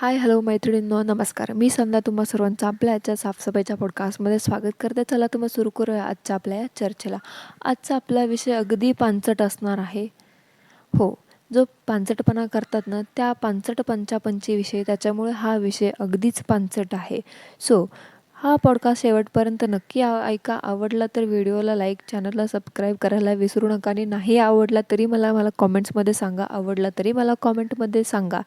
हाय, hello मैत्रिणींनो, नमस्कार. मी संध्या तुम्हा सर्वांचं आपल्या आजच्या साफसफाईच्या पॉडकास्टमध्ये स्वागत करते. चला तर मग सुरू करूया आजच्या आपल्या या चर्चेला. आजचा आपला विषय अगदी पानसट असणार आहे. हो, जो पानसटपणा करतात ना, त्या पानसट पंचापंचीविषयी, त्याच्यामुळे हा विषय अगदीच पानसट आहे. सो हा पॉडकास्ट शेवटपर्यंत नक्की ऐका. आवडला तर व्हिडिओला लाईक, चॅनलला सबस्क्राईब करायला विसरू नका आणि नाही आवडला तरी मला मला कॉमेंट्समध्ये सांगा. आवडला तरी मला कॉमेंटमध्ये सांगा.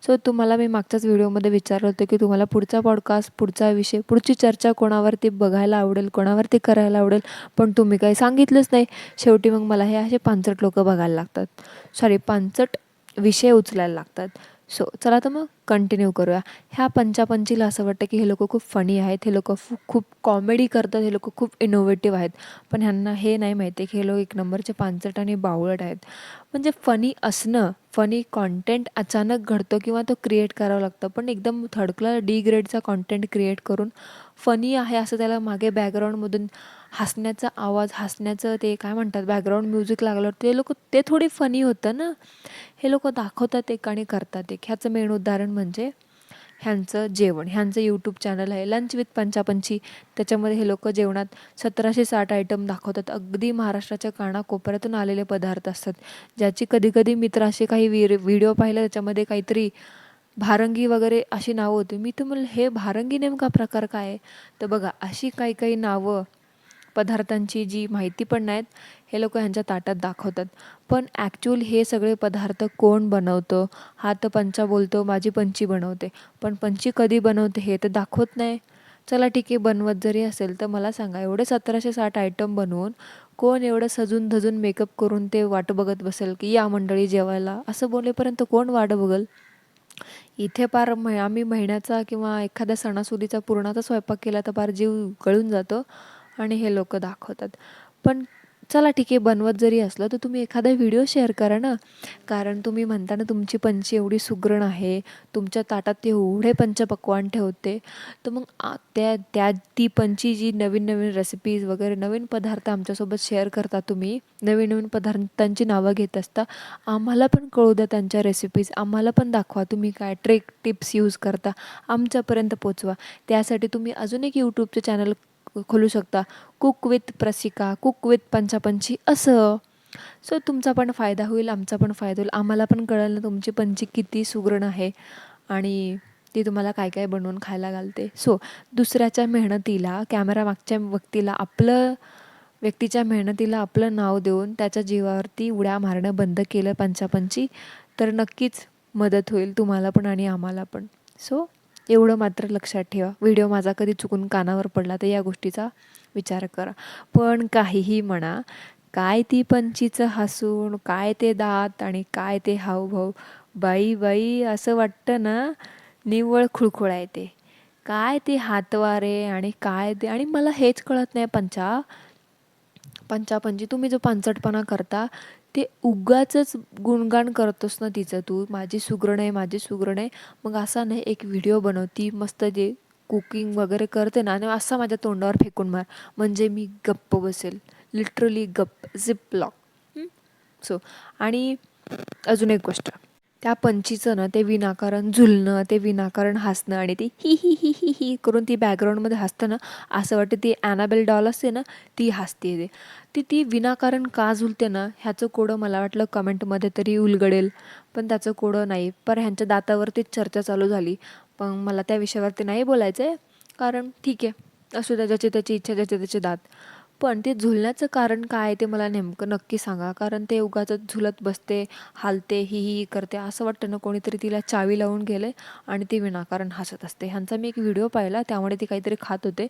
सो तुम्हाला मी मागच्याच व्हिडिओमध्ये विचारलं होतं की तुम्हाला पुढचा पॉडकास्ट, पुढचा विषय, पुढची चर्चा कोणावरती बघायला आवडेल, कोणावरती करायला आवडेल, पण तुम्ही काही सांगितलंच नाही. शेवटी मग मला हे असे पानसट लोकं बघायला लागतात, सॉरी पानसट विषय उचलायला लागतात. सो चला तर मग कंटिन्यू करूया. ह्या पंचापंचीला असं वाटतं की हे लोकं खूप फनी आहेत, हे लोकं खूप कॉमेडी करतात, हे लोकं खूप इनोव्हेटिव्ह आहेत. पण ह्यांना हे नाही माहिती की हे लोक एक नंबरचे पानसट आणि बावळट आहेत. म्हणजे फनी असणं, फनी कॉन्टेंट अचानक घडतो किंवा तो क्रिएट करावं लागतं, पण एकदम थर्ड क्लास डी ग्रेडचा कॉन्टेंट क्रिएट करून फनी आहे असं त्याला मागे बॅकग्राऊंडमधून हसण्याचा आवाज, हसण्याचं ते काय म्हणतात बॅकग्राऊंड म्युझिक लागल्यावर ते लोक ते थोडी फनी होतं ना. हे लोक दाखवतात एक आणि करतात एक. ह्याचं मेन उदाहरण म्हणजे ह्यांचं जेवण. ह्यांचं यूट्यूब चॅनल आहे लंच विथ पंचापंची. त्याच्यामध्ये हे लोक जेवणात 1760 आयटम दाखवतात. अगदी महाराष्ट्राच्या कानाकोपऱ्यातून आलेले पदार्थ असतात, ज्याची कधी मी तर असे काही व्हिडिओ पाहिले त्याच्यामध्ये काहीतरी भारंगी वगैरे अशी नावं होती. मी तर म्हणलं हे भारंगी नेमका प्रकार काय आहे? तर बघा अशी काही नावं पदार्थांची जी माहिती पण नाहीत हे लोक ह्यांच्या ताटात दाखवतात. पण ॲक्च्युअल हे सगळे पदार्थ कोण बनवतं? हा तर पंचा बोलतो माझी पंची बनवते, पण पंची कधी बनवते हे तर दाखवत नाही. चला ठीक आहे, बनवत जरी असेल तर मला सांगा, एवढे 1760 आयटम बनवून कोण एवढं सजून धजून मेकअप करून ते वाट बघत बसेल की या मंडळी जेवायला, असं बोलेपर्यंत कोण वाट बघल? इथे पार आम्ही महिन्याचा किंवा एखाद्या सणासुदीचा पुरणाचा स्वयंपाक केला तर पार जीव गळून जातो आणि हे लोक दाखवतात. पण चला ठीक आहे, बनवत जरी असलं तर तुम्ही एखादा व्हिडिओ शेअर करा ना. कारण तुम्ही म्हणता ना तुमची पंची एवढी सुगरण आहे, तुमच्या ताटात एवढे पंचपक्वान्न ठेवते, तर मग त्या त्या ती पंची जी नवीन नवीन रेसिपीज वगैरे नवीन पदार्थ आमच्यासोबत शेअर करता, तुम्ही नवीन नवीन पदार्थांची नावं घेत असता, आम्हाला पण कळू द्या त्यांच्या रेसिपीज, आम्हाला पण दाखवा तुम्ही काय टिप्स यूज करता, आमच्यापर्यंत पोचवा. त्यासाठी तुम्ही अजून एक यूट्यूबचं चॅनल खोलू शकता, कुक विथ प्रसिका, कुक विथ पंचापंची असं. सो तुमचा पण फायदा होईल, आमचा पण फायदा होईल, आम्हाला पण कळलं ना तुमची पंची किती सुगरण आहे आणि ती तुम्हाला काय काय बनवून खायला घालते. सो दुसऱ्याच्या मेहनतीला, कॅमेरा मागच्या व्यक्तीच्या मेहनतीला आपलं नाव देऊन त्याच्या जीवावरती उड्या मारणं बंद केलं पंचापंची, तर नक्कीच मदत होईल तुम्हाला पण आणि आम्हाला पण. सो एवढं मात्र लक्षात ठेवा. व्हिडिओ माझा कधी चुकून कानावर पडला तर या गोष्टीचा विचार करा. पण काहीही म्हणा, काय ती पंचीचं हसून, काय ते दात आणि काय ते हावभाव, बाई असं वाटतं ना निव्वळ खुळखुळा येते. काय ते हातवारे आणि काय ते, आणि मला हेच कळत नाही पंचापंची तुम्ही जो पानसटपणा करता ते उगाचच गुणगान करतोस ना तिचं, तू माझी सुगरण आहे, माझी सुगरण आहे. मग असा नाही एक व्हिडिओ बनव, ती मस्त जे कुकिंग वगैरे करते ना, आणि असा माझ्या तोंडावर फेकून मार, म्हणजे मी गप्प बसेल, लिटरली गप्प, झिप लॉक. सो आणि अजून एक गोष्ट, त्या पंचीचं ना ते विनाकारण झुलणं, ते विनाकारण हसणं आणि ती ही करून ती बॅकग्राऊंडमध्ये हसतं ना, असं वाटतं ती ॲनाबेल डॉल असते ना, ती हसते ते. ती विनाकारण का झुलते ना, ह्याचं कोडं मला वाटलं कमेंटमध्ये तरी उलगडेल, पण त्याचं कोडं नाही. पर ह्यांच्या दातावरतीच चर्चा चालू झाली, पण मला त्या विषयावरती नाही बोलायचं आहे, कारण ठीक आहे असू द्या, ज्याची त्याची इच्छा, ज्याचे त्याचे दात. पण ते झुलण्याचं कारण काय आहे ते मला नेमकं नक्की सांगा. कारण ते उगाचच झुलत बसते, हालते, ही करते, असं वाटतं ना कोणीतरी तिला चावी लावून गेले आणि ती विनाकारण हसत असते. ह्यांचा मी एक व्हिडिओ पाहिला, त्यामुळे ती काहीतरी खात होते.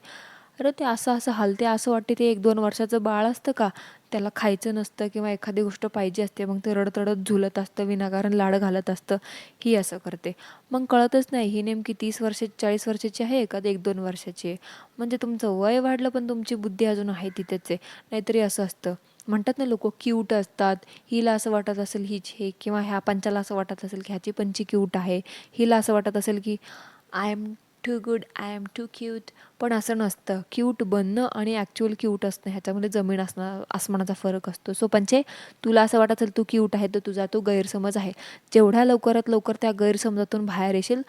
अरे ते असं हलते, असं वाटते ते 1-2 वर्षाचं बाळ असतं का, त्याला खायचं नसतं किंवा एखादी गोष्ट पाहिजे असते, मग ते रडत झुलत असतं, विनाकारण लाड घालत असतं, ही असं करते. मग कळतच नाही ही नेमकी 30 वर्षाची, 40 वर्षाची आहे का 1-2 वर्षाची आहे. म्हणजे तुमचं वय वाढलं पण तुमची बुद्धी अजून आहे तिथेच आहे. नाहीतरी असं असतं, म्हणतात ना लोक क्यूट असतात, हिला असं वाटत असेल हीच हे, किंवा ह्या पंचाला असं वाटत असेल की ह्याची पंची क्यूट आहे, हिला असं वाटत असेल की I am too good, I am too cute. पण असं नसतं. क्यूट बनणं आणि ॲक्च्युअल क्यूट असणं ह्याच्यामध्ये जमीन आसमानाचा फरक असतो. सो पंचे, तुला असं वाटत असेल तू क्यूट आहे तर तुझा तो गैरसमज आहे. जेवढ्या लवकरात लवकर त्या गैरसमजातून बाहेर येशील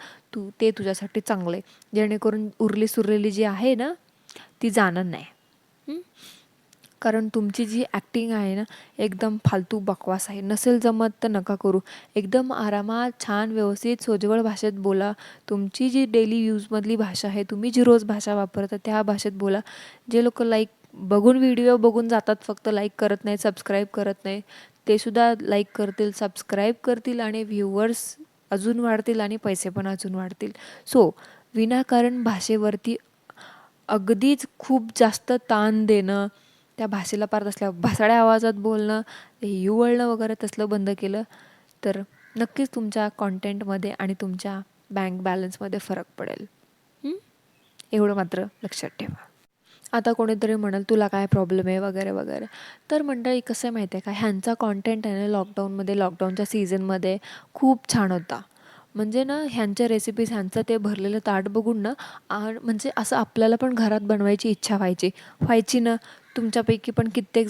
ते तुझ्यासाठी चांगलं आहे. जेणेकरून उरली सुरलेली जी आहे ना ती जाणार नाही. कारण तुमची जी ॲक्टिंग आहे ना एकदम फालतू बकवास आहे. नसेल जमत तर नका करू. एकदम आरामात, छान, व्यवस्थित, सोज्वळ भाषेत बोला. तुमची जी डेली यूजमधली भाषा आहे, तुम्ही जी रोज भाषा वापरता त्या भाषेत बोला. जे लोक व्हिडिओ बघून जातात, फक्त लाईक करत नाही, सबस्क्राईब करत नाही, ते सुद्धा लाईक करतील, सबस्क्राईब करतील आणि व्ह्यूवर्स अजून वाढतील आणि पैसे पण अजून वाढतील. सो विनाकारण भाषेवरती अगदीच खूप जास्त ताण देणं, त्या भाषेला पार तसल्या भासाड्या आवाजात बोलणं, हिवळणं वगैरे तसलं बंद केलं तर नक्कीच तुमच्या कॉन्टेंटमध्ये आणि तुमच्या बँक बॅलन्समध्ये फरक पडेल. एवढं मात्र लक्षात ठेवा. आता कोणीतरी म्हणाल तुला काय प्रॉब्लेम आहे वगैरे वगैरे. तर मंडळी कसं आहे माहिती आहे का, ह्यांचा कॉन्टेंट आहे ना लॉकडाऊनच्या सीझनमध्ये खूप छान होता. म्हणजे ना ह्यांच्या रेसिपीज, ह्यांचं ते भरलेलं ताट बघून ना म्हणजे असं आपल्याला पण घरात बनवायची इच्छा व्हायची ना. तुमच्यापैकी पण कित्येक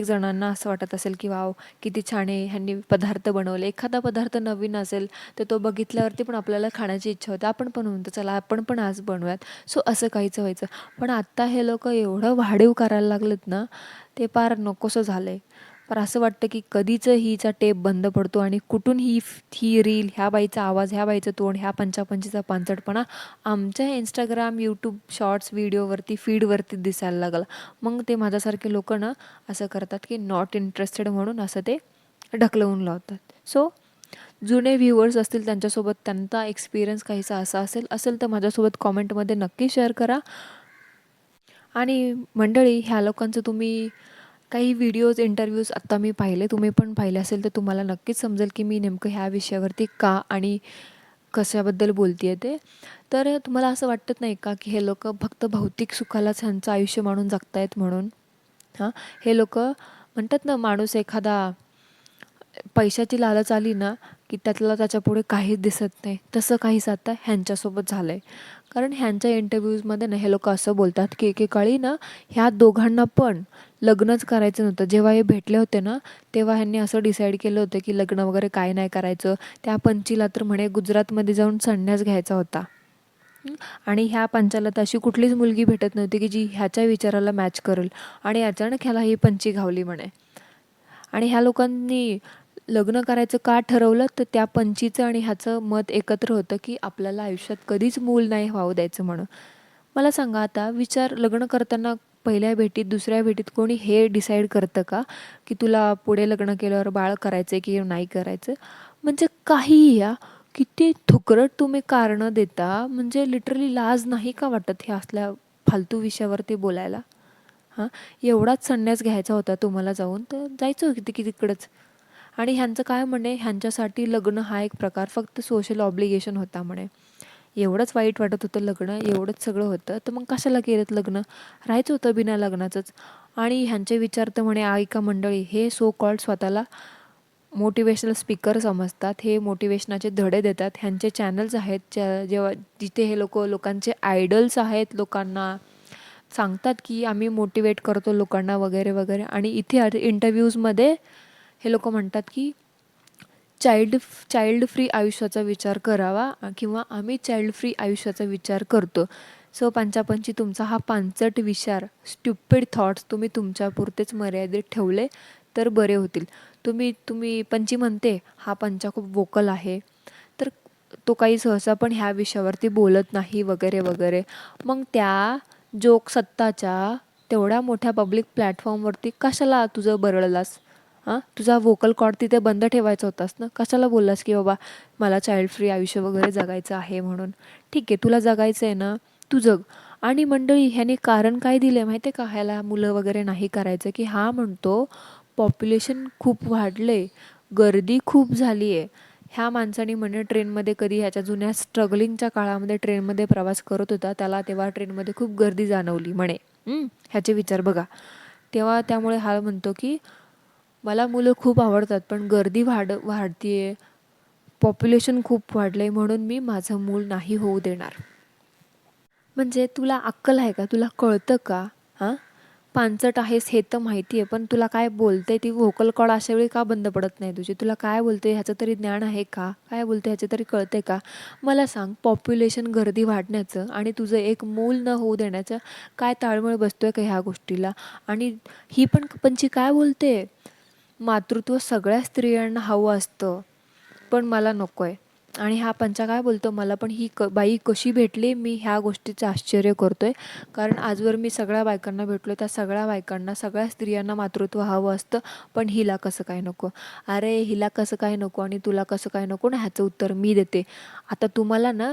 जणांना असं वाटत असेल की वाव किती छान आहे, ह्यांनी पदार्थ बनवले. एखादा पदार्थ नवीन असेल तर तो बघितल्यावरती पण आपल्याला खाण्याची इच्छा होते. आपण पण म्हणतो चला आपण पण आज बनवूयात. सो असं काहीच व्हायचं. पण आत्ता हे लोक एवढं वाढीव करायला लागलेत ना, ते पार नकोसं झालं आहे. पण असं वाटतं की कधीच हिचा टेप बंद पडतो आणि कुठून ही रील, ह्या बाईचा आवाज, ह्या बाईचं तोंड, ह्या पंचापंचीचा पांचटपणा आमच्या इंस्टाग्राम, यूट्यूब शॉर्ट्स व्हिडिओवरती, फीडवरती दिसायला लागला. मग ते माझ्यासारखे लोक ना असं करतात की नॉट इंटरेस्टेड म्हणून असं ते ढकलवून लावतात. सो जुने व्ह्युअर्स असतील त्यांच्यासोबत त्यांचा एक्सपिरियन्स काहीसा असा असेल तर माझ्यासोबत कॉमेंटमध्ये नक्की शेअर करा. आणि मंडळी, ह्या लोकांचं तुम्ही काही व्हिडिओज, इंटरव्ह्यूज आत्ता मी पाहिले, तुम्ही पण पाहिले असेल तर तुम्हाला नक्कीच समजेल की मी नेमकं ह्या विषयावरती का आणि कशाबद्दल बोलते आहे ते. तर तुम्हाला असं वाटत नाही का की हे लोक फक्त भौतिक सुखालाच ह्यांचं आयुष्य माणून जगतायत म्हणून? हे लोक म्हणतात ना, माणूस एखादा पैशाची लालच आली ना की त्याच्यापुढे काहीच दिसत नाही, तसं काहीच आता ह्यांच्यासोबत झालं आहे. कारण ह्यांच्या इंटरव्ह्यूजमध्ये ना हे लोक असं बोलतात की एकेकाळी ना ह्या दोघांना पण लग्नच करायचं नव्हतं. जेव्हा हे भेटले होते ना तेव्हा ह्यांनी असं डिसाईड केलं होतं की लग्न वगैरे काय नाही करायचं. त्या पंचीला तर म्हणे गुजरातमध्ये जाऊन संन्यास घ्यायचा होता. आणि ह्या पंचाला तर अशी कुठलीच मुलगी भेटत नव्हती की जी ह्याच्या विचाराला मॅच करेल. आणि अचानक ह्याला ही पंची घावली म्हणे. आणि ह्या लोकांनी लग्न करायचं का ठरवलं तर त्या पंचीचं आणि ह्याचं मत एकत्र होतं की आपल्याला आयुष्यात कधीच मूल नाही व्हावं द्यायचं म्हणून. मला सांगा आता, लग्न करताना पहिल्या भेटीत, दुसऱ्या भेटीत कोणी हे डिसाईड करतं का की तुला पुढे लग्न केल्यावर बाळ करायचं की नाही करायचं? म्हणजे काहीही या किती थुकरट तुम्ही कारणं देता. म्हणजे लिटरली लाज नाही का वाटत हे असल्या फालतू विषयावरती बोलायला? एवढाच संन्यास घ्यायचा होता तुम्हाला जाऊन तर जायचं होतं की तिकडंच. आणि ह्यांचं काय म्हणे, ह्यांच्यासाठी लग्न हा एक प्रकार फक्त सोशल ऑब्लिगेशन होता म्हणे. एवढंच वाईट वाटत होतं लग्न, एवढंच सगळं होतं तर मग कशाला केलं लग्न? राहायचं होतं बिना लग्नाचंच. आणि ह्यांचे विचार तर म्हणे ऐका मंडळी, हे सो कॉल्ड स्वतःला मोटिवेशनल स्पीकर समजतात, हे मोटिवेशनाचे धडे देतात. ह्यांचे चॅनल्स आहेत जिथे हे लोकांचे आयडल्स आहेत, लोकांना सांगतात की आम्ही मोटिवेट करतो लोकांना वगैरे वगैरे. आणि इथे इंटरव्ह्यूजमध्ये हे लोक म्हणतात की चाइल्ड फ्री आयुष्याचा विचार करावा किंवा आम्ही चाइल्ड फ्री आयुष्याचा विचार करतो. सो पंचापंची, तुमचा हा पांचट विचार, स्ट्युपिड थॉट्स तुम्ही तुमच्यापुरतेच मर्यादित ठेवले तर बरे होतील. तुम्ही पंची म्हणते हा पंचा खूप वोकल आहे तर तो काही सहसा पण ह्या विषयावरती बोलत नाही वगैरे वगैरे. मग त्या सत्ताच्या तेवढ्या मोठ्या पब्लिक प्लॅटफॉर्मवरती कशाला तुझं बरळलास? तुझा व्होकल कॉर्ड तिथे बंद ठेवायचा होतास ना. कशाला बोललास की बाबा मला चाइल्ड फ्री आयुष्य वगैरे जगायचं आहे म्हणून? ठीक आहे, तुला जगायचं आहे ना, तू जग. आणि मंडळी, ह्याने कारण काय दिलं आहे माहिती आहे का ह्याला मुलं वगैरे नाही करायचं? की हा म्हणतो पॉप्युलेशन खूप वाढले, गर्दी खूप झाली आहे. ह्या माणसाने म्हणे ट्रेनमध्ये कधी ह्याच्या जुन्या स्ट्रगलिंगच्या काळामध्ये ट्रेनमध्ये प्रवास करत होता, त्याला तेव्हा ट्रेनमध्ये खूप गर्दी जाणवली म्हणे. ह्याचे विचार बघा. त्यामुळे हा म्हणतो की मला मुलं खूप आवडतात पण गर्दी वाढतीये, पॉप्युलेशन खूप वाढलंय म्हणून मी माझं मूल नाही होऊ देणार. म्हणजे तुला अक्कल आहे का? तुला कळतं का? हां? पांचट आहेस हे तर माहिती आहे, पण तुला काय बोलते ती व्होकल कॉर्ड अशा वेळी का बंद पडत नाही तुझी? तुला काय बोलते ह्याचं तरी ज्ञान आहे का? काय बोलते ह्याचं तरी कळतंय का? मला सांग, पॉप्युलेशन गर्दी वाढण्याचं आणि तुझं एक मूल न होऊ देण्याचं काय ताळमेळ बसतोय का ह्या गोष्टीला? आणि ही पण पंची काय बोलते, मातृत्व सगळ्या स्त्रियांना हवं असतं, पण मला नको आहे. आणि हा पंचा काय बोलतो, मला पण ही बाई कशी भेटली मी ह्या गोष्टीचं आश्चर्य करतोय. कारण आजवर मी सगळ्या बायकांना भेटलो, त्या सगळ्या बायकांना, सगळ्या स्त्रियांना मातृत्व हवं असतं, पण हिला कसं काय नको? अरे हिला कसं काय नको आणि तुला कसं काय नको ना, ह्याचं उत्तर मी देते. आता तुम्हाला ना,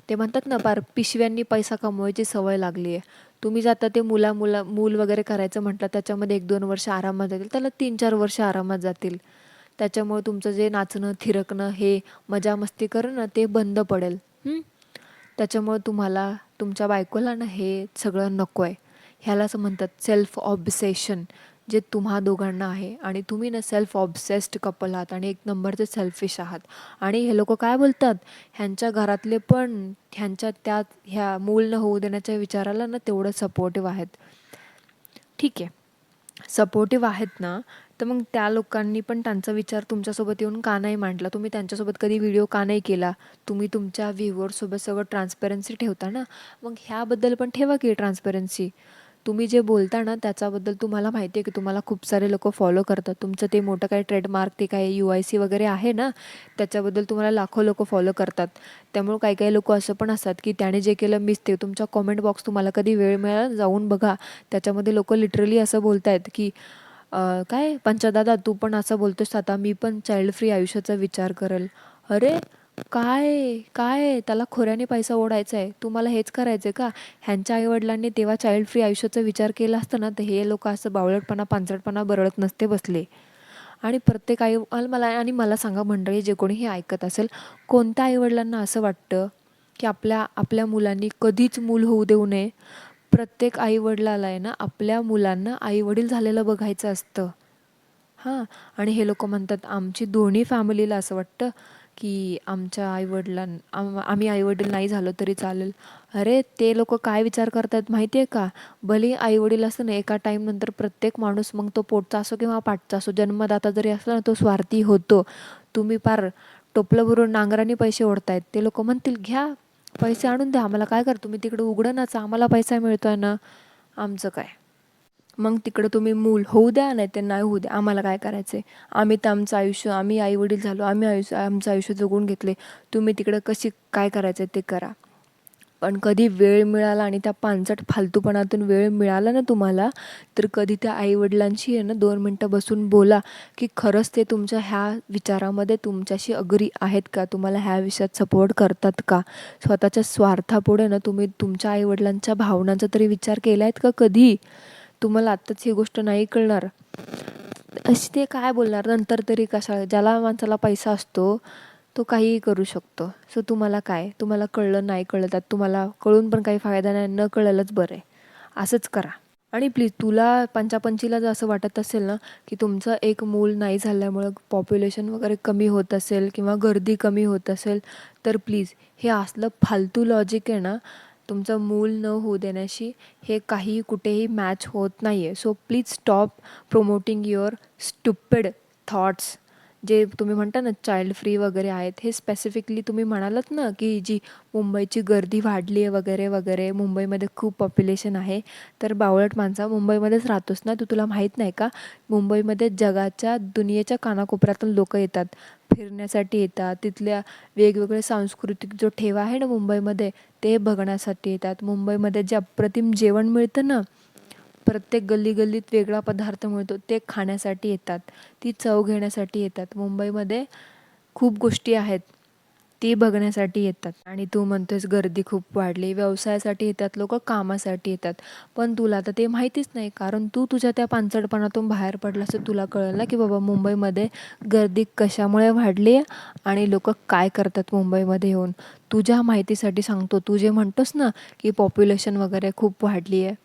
ते म्हणतात ना, पार पिशव्यांनी पैसा कमवायची सवय लागली आहे. तुम्ही जाता ते मूल वगैरे करायचं म्हटलं, त्याच्यामध्ये 1-2 वर्ष आरामात जातील, त्याला 3-4 वर्ष आरामात जातील. त्याच्यामुळे तुमचं जे नाचणं, थिरकणं, हे मजा मस्ती करणं ते बंद पडेल. त्याच्यामुळे तुम्हाला, तुमच्या बायकोला ना हे सगळं नको आहे. ह्यालाच म्हणतात सेल्फ ऑब्सेशन, जे तुम्हा दोघांना आहे. आणि तुम्ही ना सेल्फ ऑब्सेस्ड कपल आहात आणि एक नंबरचे सेल्फिश आहात. आणि हे लोक काय बोलतात, ह्यांच्या घरातले पण ह्या मूल न होऊ देण्याच्या विचाराला ना तेवढं सपोर्टिव्ह आहेत. ठीक आहे, सपोर्टिव्ह आहेत ना, तर मग त्या लोकांनी पण त्यांचा विचार तुमच्यासोबत येऊन का नाही मांडला? तुम्ही त्यांच्यासोबत कधी व्हिडिओ का नाही केला? तुम्ही तुमच्या व्ह्यूअर्ससोबत सगळं ट्रान्सपरन्सी ठेवता ना, मग ह्याबद्दल पण ठेवा की ट्रान्सपरन्सी. तुम्ही जे बोलता ना त्याच्याबद्दल तुम्हाला माहिती आहे की तुम्हाला खूप सारे लोक फॉलो करतात. तुमचं ते मोठं काय ट्रेडमार्क, ते काय UIC वगैरे आहे ना, त्याच्याबद्दल तुम्हाला लाखो लोक फॉलो करतात. त्यामुळे काही काही लोक असं पण असतात की त्याने जे केलं मीच ते. तुमच्या कॉमेंट बॉक्स तुम्हाला कधी वेळ मिळाला जाऊन बघा, त्याच्यामध्ये लोक लिटरली असं बोलत आहेत की काय पंचदादा तू पण असं बोलतोस आता, मी पण चाइल्ड फ्री आयुष्याचा विचार करेल. अरे काय काय त्याला खोऱ्याने पैसा ओढायचा आहे? तुम्हाला हेच करायचं आहे का? ह्यांच्या आईवडिलांनी तेव्हा चाइल्ड फ्री आयुष्याचा विचार केला असता ना, तर हे लोक असं बावळटपणा, पांचटपणा बरळत नसते बसले. आणि प्रत्येक मला सांगा मंडळी, जे कोणी हे ऐकत असेल, कोणत्या आईवडिलांना असं वाटतं की आपल्या आपल्या मुलांनी कधीच मूल होऊ देऊ नये? प्रत्येक आईवडिलाला आहे ना आपल्या मुलांना आईवडील झालेलं बघायचं असतं. हां. आणि हे लोक म्हणतात आमची दोन्ही फॅमिलीला असं वाटतं की आमच्या आम्ही आईवडील नाही झालो तरी चालेल. अरे ते लोक काय विचार करतात माहिती आहे का? भले आईवडील असतं ना, एका टाईम नंतर प्रत्येक माणूस, मग तो पोटचा असो किंवा पाठचा असो, जन्मदाता जरी असला ना, तो स्वार्थी होतो. तुम्ही पार टोपलं भरून नांगराने पैसे ओढतायत. ते लोक म्हणतील घ्या पैसे आणून द्या आम्हाला, काय करा तुम्ही तिकडे उघडं नाचा, आम्हाला पैसा मिळतोय ना, आमचं काय. मग तिकडं तुम्ही मूल होऊ द्या नाही ते नाही होऊ द्या, आम्हाला काय करायचं आहे? आम्ही तर आमचं आयुष्य, आम्ही आईवडील झालो, आम्ही आमचं आयुष्य जगून घेतले, तुम्ही तिकडं कशी काय करायचं ते करा. पण कधी वेळ मिळाला आणि त्या पांचट फालतूपणातून वेळ मिळाला ना तुम्हाला, तर कधी त्या आईवडिलांशी आहे ना 2 मिनटं बसून बोला की खरंच ते तुमच्या ह्या विचारामध्ये तुमच्याशी अग्री आहेत का? तुम्हाला ह्या विषयात सपोर्ट करतात का? स्वतःच्या स्वार्थापुढे ना तुम्ही तुमच्या आईवडिलांच्या भावनांचा तरी विचार केला आहेत का कधी? तुम्हाला आत्ताच ही गोष्ट नाही कळणार. अशी ते काय बोलणार नंतर तरी कशा? ज्याला माणसाला पैसा असतो तो काहीही करू शकतो. सो तुम्हाला काय? तुम्हाला कळलं नाही कळलं त्यात तुम्हाला कळून पण काही फायदा नाही, न कळलंच बरं आहे. असंच करा. आणि प्लीज तुला पंचापंचीला जर असं वाटत असेल ना की तुमचं एक मूल नाही झाल्यामुळं पॉप्युलेशन वगैरे कमी होत असेल किंवा गर्दी कमी होत असेल, तर प्लीज हे असलं फालतू लॉजिक आहे ना, तुमचं मूल न होऊ देण्याशी हे काही कुठेही मॅच होत नाही आहे. So please stop promoting your stupid thoughts. जे तुम्ही म्हणता ना चाइल्ड फ्री वगैरे आहेत, हे स्पेसिफिकली तुम्ही म्हणालात ना की जी मुंबईची गर्दी वाढली आहे वगैरे वगैरे, मुंबईमध्ये खूप पॉप्युलेशन आहे. तर बावळट माणसा, मुंबईमध्येच राहतोस ना तू, तुला माहीत नाही का? मुंबईमध्ये जगाच्या दुनियेच्या कानाकोपऱ्यातून लोक येतात, फिरण्यासाठी येतात. तिथल्या वेगवेगळे सांस्कृतिक जो ठेवा आहे ना मुंबईमध्ये, ते बघण्यासाठी येतात. मुंबईमध्ये जे अप्रतिम जेवण मिळतं ना, प्रत्येक गल्ली गल्लीत वेगळा पदार्थ मिळतो, ते खाण्यासाठी येतात, ती चव घेण्यासाठी येतात. मुंबईमध्ये खूप गोष्टी आहेत, ती बघण्यासाठी येतात. आणि तू म्हणतोयस गर्दी खूप वाढली, व्यवसायासाठी येतात लोक, कामासाठी येतात. पण तुला तर ते माहितीच नाही, कारण तू तुझ्या त्या पांचडपणातून बाहेर पडलास तर तुला कळलं ना की बाबा मुंबईमध्ये गर्दी कशामुळे वाढली आहे आणि लोक काय करतात मुंबईमध्ये येऊन. तुझ्या माहितीसाठी सांगतो, तू जे म्हणतोस ना की पॉप्युलेशन वगैरे खूप वाढली आहे,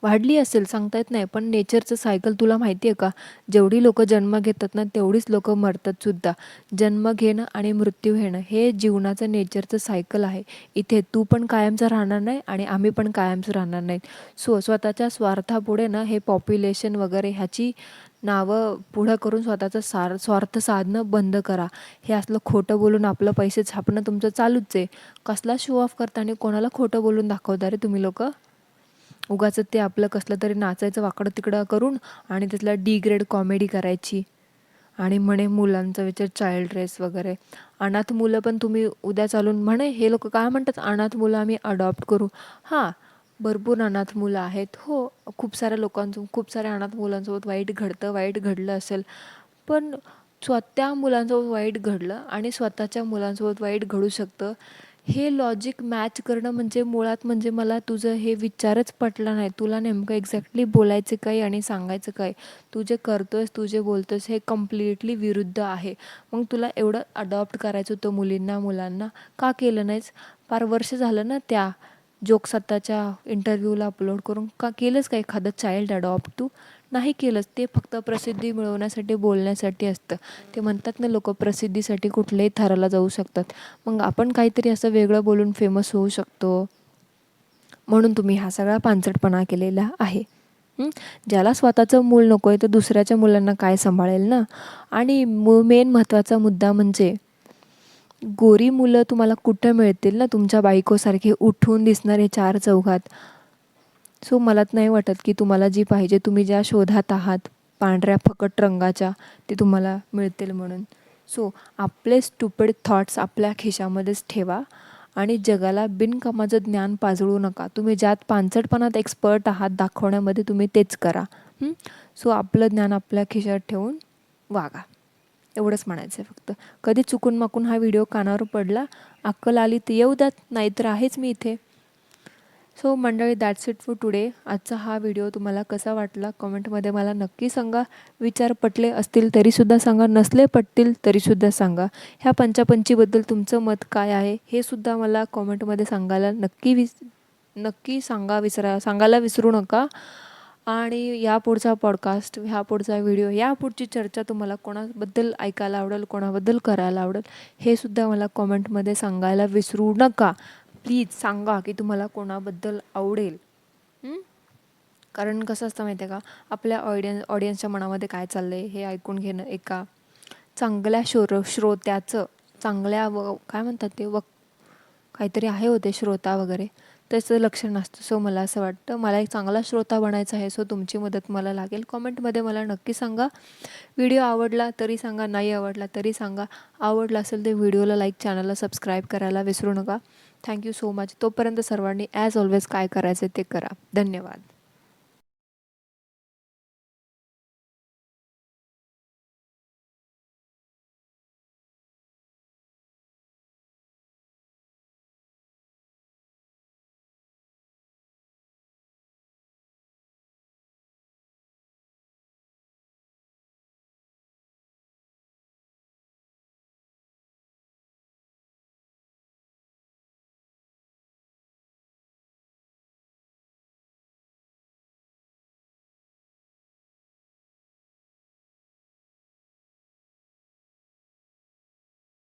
वाढली असेल सांगता येत नाही, पण नेचरचं सायकल तुला माहिती आहे का? जेवढी लोकं जन्म घेतात ना, तेवढीच लोकं मरतात सुद्धा. जन्म घेणं आणि मृत्यू घेणं हे जीवनाचं नेचरचं सायकल आहे. इथे तू पण कायमचं राहणार नाही आणि आम्ही पण कायमचं राहणार नाही. स्वतःच्या स्वार्थापुढे ना हे पॉप्युलेशन वगैरे ह्याची नावं पुढं करून स्वतःचा स्वार्थ साधणं बंद करा. हे असलं खोटं बोलून आपलं पैसे छापणं तुमचं चालूच आहे. कसला शो ऑफ करता आणि कोणाला खोटं बोलून दाखवता रे तुम्ही लोकं? उगाच ते आपलं कसलं तरी नाचायचं वाकडं तिकडं करून आणि त्यातला ग्रेड कॉमेडी करायची आणि म्हणे मुलांचा विचार चाइल्ड रेस वगैरे. अनाथ मुलं पण तुम्ही उद्या चालून म्हणे हे लोक काय म्हणतात, अनाथ मुलं आम्ही अडॉप्ट करू. हां, भरपूर अनाथ मुलं आहेत. हो, खूप साऱ्या लोकांसोबत खूप साऱ्या अनाथ मुलांसोबत वाईट घडलं असेल. पण त्या मुलांसोबत वाईट घडलं आणि स्वतःच्या मुलांसोबत वाईट घडू शकतं, हे लॉजिक मॅच करणं म्हणजे मुळात म्हणजे मला तुझं हे विचारच पटला नाही. तुला नेमकं एक्झॅक्टली बोलायचं काय आणि सांगायचं काय? तू जे करतोयस, तू जे बोलतोयस हे कम्प्लिटली विरुद्ध आहे. मग तुला एवढं अडॉप्ट करायचं होतं मुलांना, का केलं नाहीस? फार वर्ष झालं ना त्या जोक स्वतःच्या इंटरव्ह्यूला अपलोड करून. का केलंस का एखादं चाइल्ड अडॉप्ट तू? नाही केलंस. ते फक्त प्रसिद्धी मिळवण्यासाठी, बोलण्यासाठी असतं. ते म्हणतात ना लोकं प्रसिद्धीसाठी कुठल्याही थराला जाऊ शकतात. मग आपण काहीतरी असं वेगळं बोलून फेमस होऊ शकतो. म्हणून तुम्ही हा सगळा पांचटपणा केलेला आहे. ज्याला स्वतःचं मूल नको आहे तर दुसऱ्याच्या मुलांना काय सांभाळेल ना. आणि मेन महत्त्वाचा मुद्दा म्हणजे गोरी मुलं तुम्हाला कुठं मिळतील ना, तुमच्या बायकोसारखे उठून दिसणारे चार चौघात. सो मला नाही वाटत की तुम्हाला जी पाहिजे, तुम्ही ज्या शोधात आहात पांढऱ्या फकट रंगाच्या, ते तुम्हाला मिळतील म्हणून. सो आपले स्टुपिड थॉट्स आपल्या खिशामध्येच ठेवा आणि जगाला बिनकामाचं ज्ञान पाजळू नका. तुम्ही ज्यात पांचटपणात एक्सपर्ट आहात दाखवण्यामध्ये तुम्ही तेच करा. सो आपलं ज्ञान आपल्या खिशात ठेवून वागा. एवढंच म्हणायचं आहे फक्त. कधी चुकून माकून हा व्हिडिओ कानावर पडला, अक्कल आली तर येऊ द्यात, नाहीतर आहेच मी इथे. सो मंडळी, दॅट्स इट फॉर टुडे. आजचा हा व्हिडिओ तुम्हाला कसा वाटला कमेंटमध्ये मला नक्की सांगा. विचार पटले असतील तरीसुद्धा सांगा, नसले पटतील तरीसुद्धा सांगा. ह्या पंचापंचीबद्दल तुमचं मत काय आहे हे सुद्धा मला कमेंटमध्ये सांगायला नक्की सांगायला विसरू नका. आणि यापुढचा पॉडकास्ट, ह्यापुढचा व्हिडिओ, यापुढची चर्चा तुम्हाला कोणाबद्दल ऐकायला आवडेल, कोणाबद्दल करायला आवडेल हे सुद्धा मला कमेंटमध्ये सांगायला विसरू नका. प्लीज सांगा की तुम्हाला कोणाबद्दल आवडेल. कारण कसं असतं माहिती आहे का, आपल्या ऑडियन्सच्या मनामध्ये काय चाललं आहे हे ऐकून घेणं एका चांगल्या श्रोत्याचं, चांगल्या काय म्हणतात ते काहीतरी आहे होते श्रोता वगैरे, त्याचं लक्षण असतं. सो मला असं वाटतं मला एक चांगला श्रोता बनायचा आहे. सो तुमची मदत मला लागेल. कमेंटमध्ये मला नक्की सांगा. व्हिडिओ आवडला तरी सांगा, नाही आवडला तरी सांगा. आवडला असेल तर व्हिडिओला लाईक, चॅनलला सबस्क्राईब करायला विसरू नका. Thank you so much. तोपर्यंत सर्वांनी ॲज ऑलवेज काय करायचं ते करा. धन्यवाद.